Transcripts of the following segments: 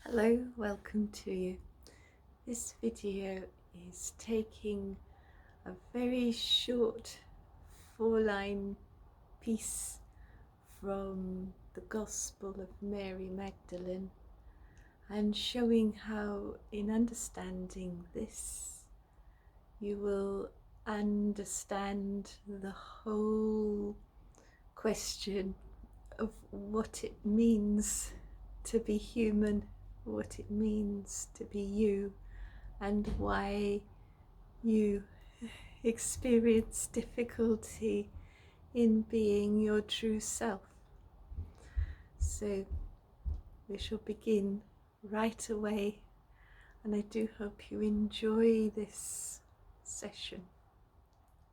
Hello, welcome to you. This video is taking a very short 4-line piece from the Gospel of Mary Magdalen and showing how in understanding this you will understand the whole question of what it means to be human, what it means to be you, and why you experience difficulty in being your true self. So we shall begin right away, and I do hope you enjoy this session.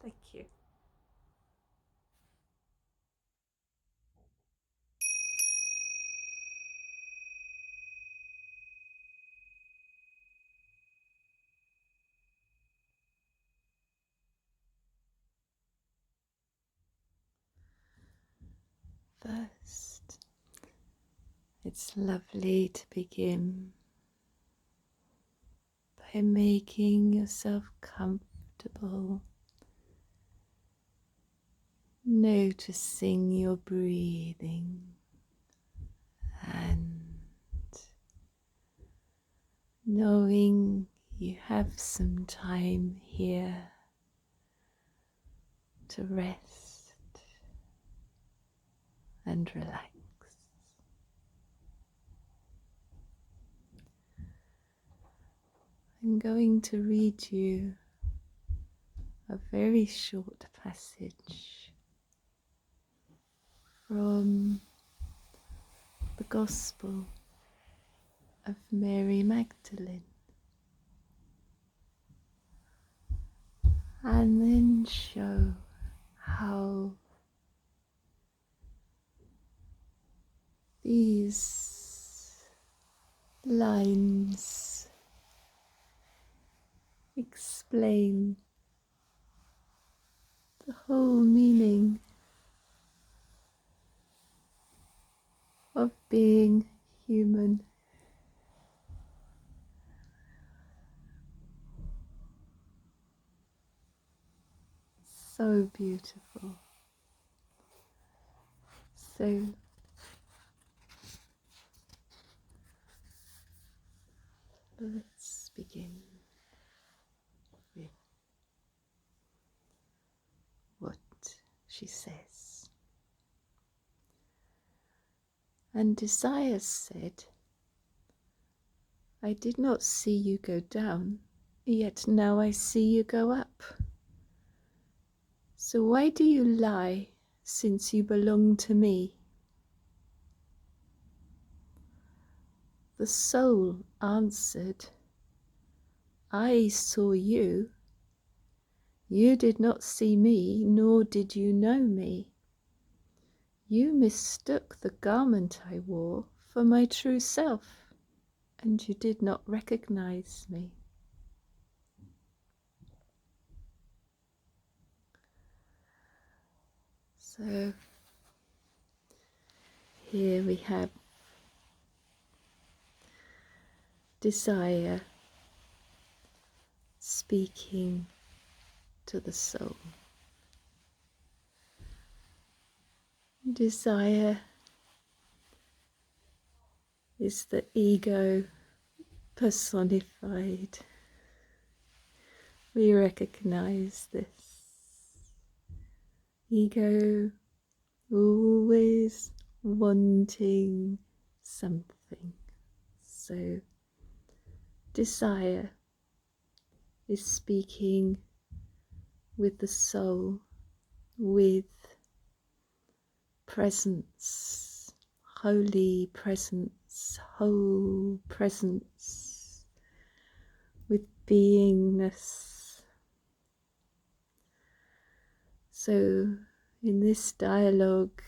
Thank you. First, it's lovely to begin by making yourself comfortable, noticing your breathing and knowing you have some time here to rest and relax. I'm going to read you a very short passage from the Gospel of Mary Magdalen, and then show how these lines explain the whole meaning of being human. So beautiful. So let's begin with what she says. And Desire said, I did not see you go down, yet now I see you go up. So why do you lie, since you belong to me? The soul answered, I saw you. You did not see me, nor did you know me. You mistook the garment I wore for my true self, and you did not recognize me. So here we have Desire speaking to the soul. Desire is the ego personified. We recognize this. Ego always wanting something. So Desire is speaking with the soul, with presence, holy presence, whole presence, with beingness. So in this dialogue,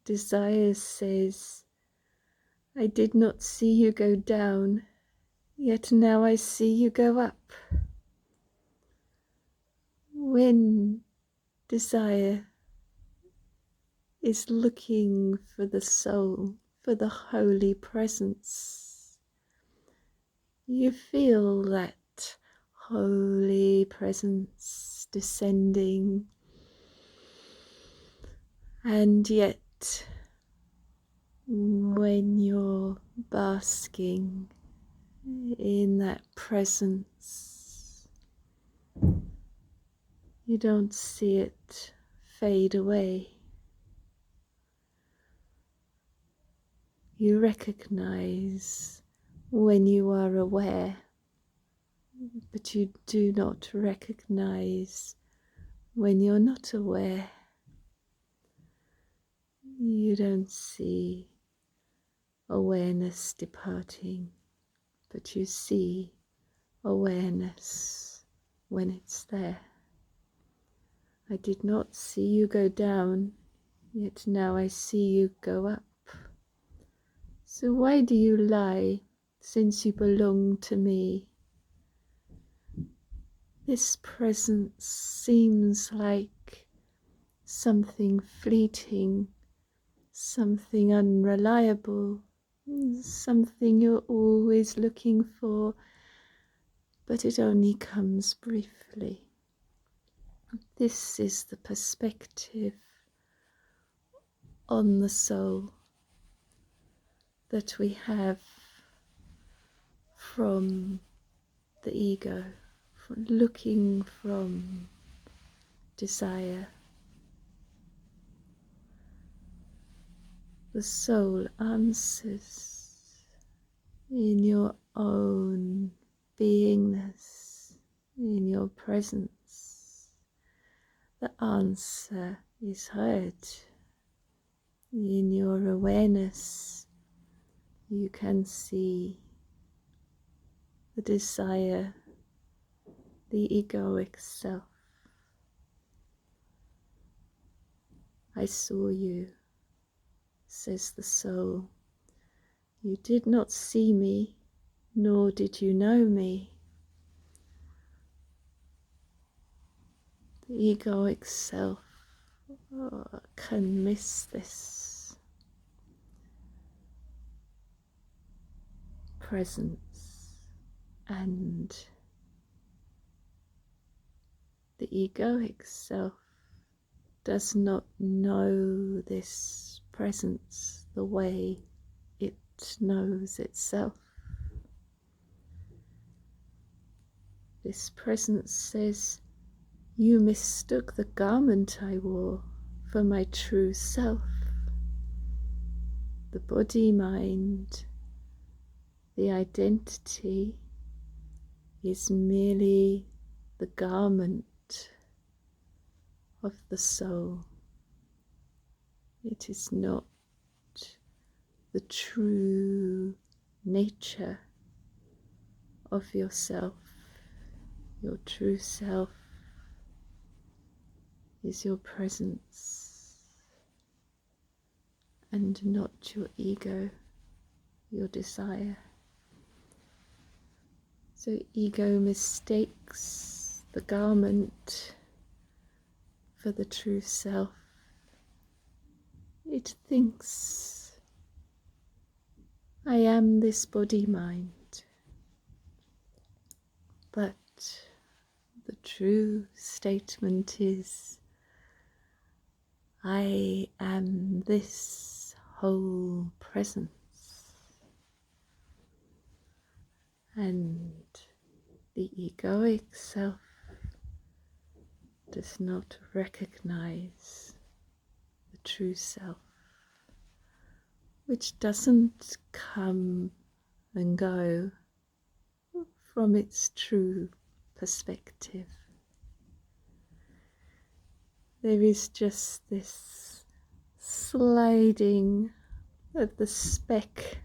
Desire says, I did not see you go down, yet now I see you go up. When Desire is looking for the soul, for the holy presence, You feel that holy presence descending, and yet when you're basking in that presence, you don't see it fade away. You recognize when you are aware, but you do not recognize when you're not aware. You don't see awareness departing, but you see awareness when it's there. I did not see you go down, yet now I see you go up. So why do you lie, since you belong to me? This presence seems like something fleeting, something unreliable, something you're always looking for, but it only comes briefly. This is the perspective on the soul that we have from the ego, from looking from desire. The soul answers in your own beingness, in your presence. The answer is heard. In your awareness, you can see the desire, the egoic self. I saw you, says the soul. You did not see me, nor did you know me. The egoic self can miss this presence, and the egoic self does not know this presence the way it knows itself. This presence says, you mistook the garment I wore for my true self. The body, mind, the identity is merely the garment of the soul. It is not the true nature of yourself. Your true self is your presence and not your ego, your desire. So ego mistakes the garment for the true self. It thinks, I am this body mind, but the true statement is, I am this whole presence. And the egoic self does not recognize the true self, which doesn't come and go from its true perspective. There is just this sliding of the speck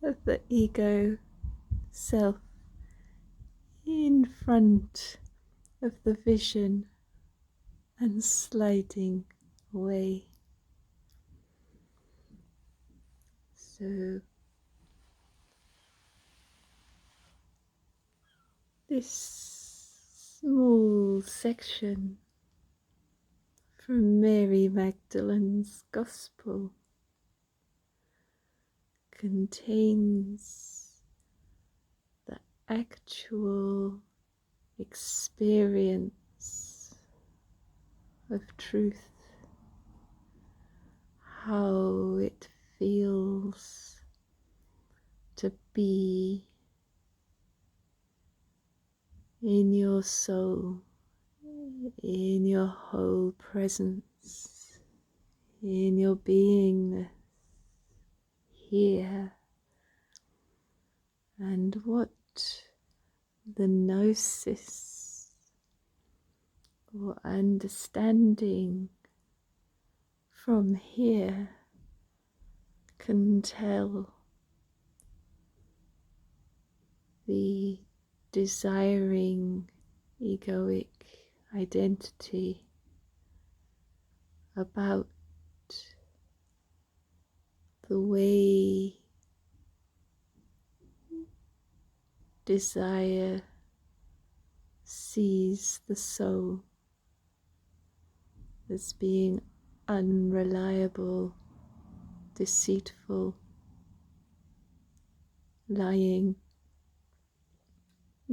of the ego self in front of the vision and sliding away. So this small section from Mary Magdalen's Gospel contains the actual experience of truth, how it feels to be in your soul, in your whole presence, in your beingness here, and what the gnosis or understanding from here can tell the desiring egoic identity about the way desire sees the soul as being unreliable, deceitful, lying,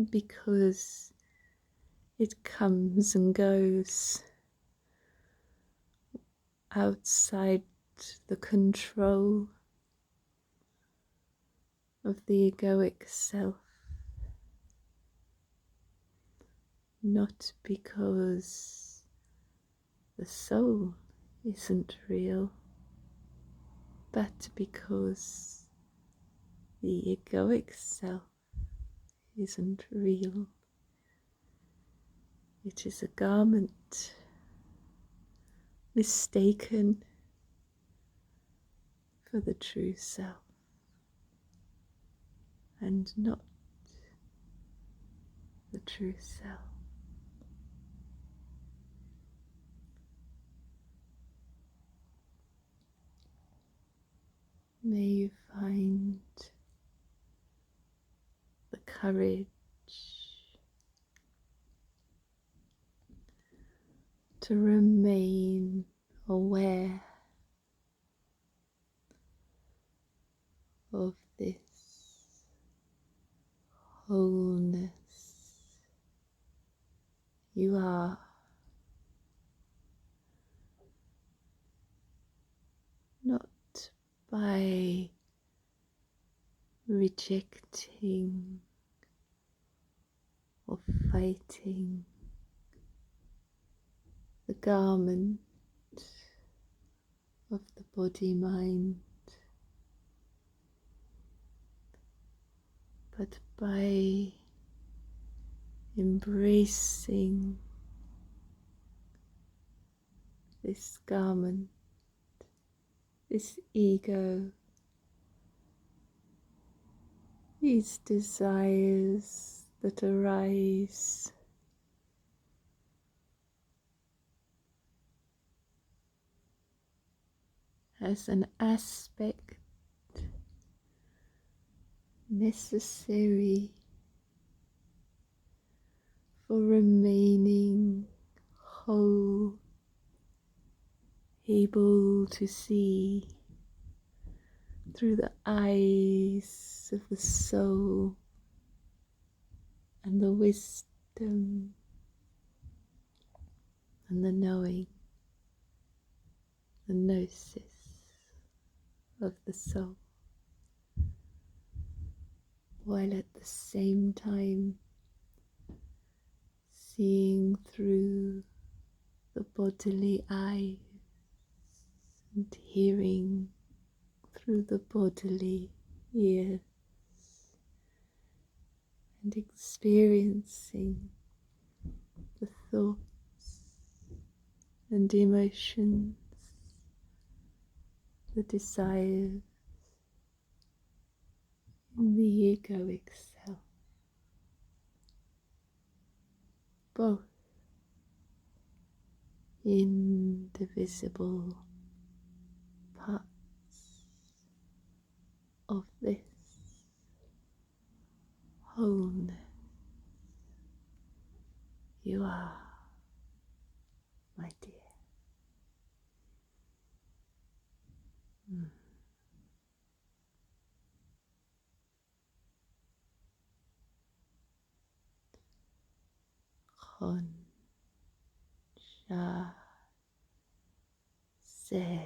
because it comes and goes outside the control of the egoic self, not because the soul isn't real, but because the egoic self isn't real. It is a garment mistaken for the true self, and not the true self. May you find the courage to remain aware of this wholeness. You are not by rejecting or fighting the garment of the body-mind, but by embracing this garment, this ego, these desires that arise as an aspect necessary for remaining whole, able to see through the eyes of the soul and the wisdom and the knowing, the gnosis of the soul, while at the same time seeing through the bodily eyes and hearing through the bodily ears and experiencing the thoughts and emotions, the desires in the egoic self, both indivisible parts of this wholeness. You are, my dear. Hon Sha Se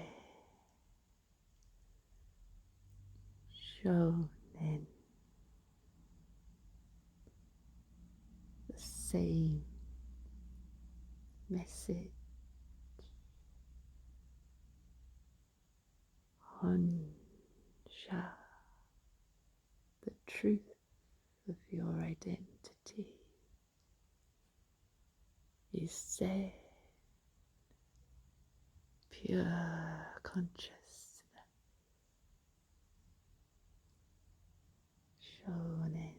Shonen. The same message. Hon Sha, the truth of your identity is Zen, pure consciousness. Shonen,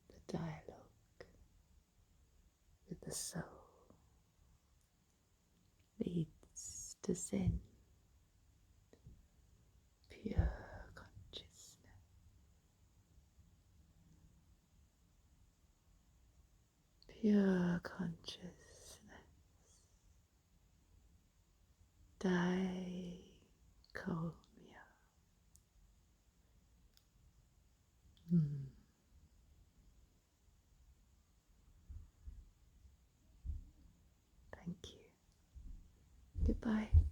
the dialogue with the soul leads to Zen, pure consciousness. Pure consciousness. Dai Komya. Thank you. Goodbye.